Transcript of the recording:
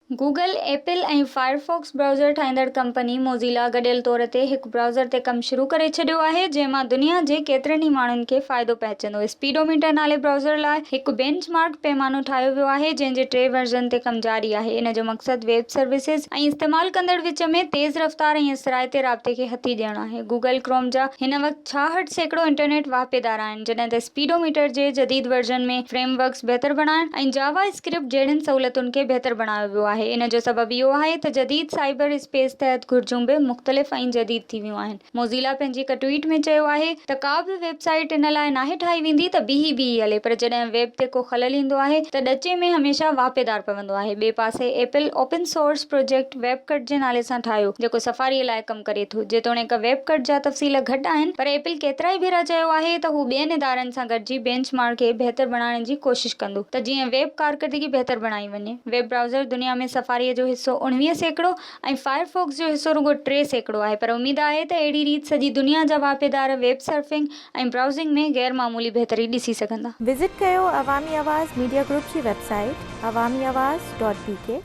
Google, Apple ऐं Firefox browser ठाहींदड़ company Mozilla गॾियल तौर ते हिकु ब्राउज़र ते कमु शुरू करे छॾियो आहे, जंहिं मां दुनिया जे केतिरनि ई माण्हुनि खे फ़ाइदो पहुचंदो। स्पीडोमीटर नाले ब्राउज़र लाइ हिकु बेंचमार्क पैमानो ठाहियो वियो आहे, जंहिं जे 3 वर्ज़न ते कमु जारी आहे। इन जो मक़सदु वेब सर्विसिज़ ऐं इस्तेमालु कंदड़ विच में तेज़ रफ़्तार ऐं असराइते राब्ते खे हथी ॾियणु आहे। गूगल क्रोम जा हिन वक़्तु 66% इंटरनेट वाहिपेदार आहिनि, जॾहिं त स्पीडोमीटर जे जदीद वर्ज़न में फ्रेमवर्क्स बहितर बणाइण ऐं जावा स्क्रिप्ट जहिड़ियुनि सहूलियतुनि खे बहितर बणायो वियो आहे। इन जो सबबु इहो आहे त जदीद साइबर स्पेस तहत घुर्जूं बि मुख़्तलिफ़ ऐं जदीद थी वियूं आहिनि। मोज़िला पंहिंजी हिक ट्वीट में चयो आहे त का बि वेबसाइट इन लाइ नाहे ठाही वेंदी त ॿी हले, पर जॾहिं वेब ते को ख़लल ईंदो आहे त ॾचे में हमेशह वाहिपेदार पवंदो आहे। ॿिए पासे एपल ओपन सोर्स प्रोजेक्ट वेबकट जे नाले सां ठाहियो, जेको सफ़ारीअ लाइ कमु करे थो। जेतोणीकि वेबकट जा तफ़सील घटि आहिनि, पर एपल केतिरा ई भेरा चयो आहे त हू ॿियनि इदारनि सां गॾिजी बेंचमार्क खे बहितर बणाइण जी कोशिश कंदो, त जीअं वेब कारकर्दगी बहितर बणाई वञे। वेब ब्राउज़र दुनिया में सफ़ारीअ जो हिसो 19% ऐं फायरफॉक्स जो हिसो रुॻो 3% आहे, पर उमेद आहे त अहिड़ी रीति सॼी दुनिया जा वाहिपेदार वेब सर्फिंग ऐं ब्राउज़िंग में गैरमामूली बहितरी ॾिसी सघंदा। विज़िट कयो अवामी आवाज़ मीडिया ग्रुप जी वेबसाइट awamiawaz.pk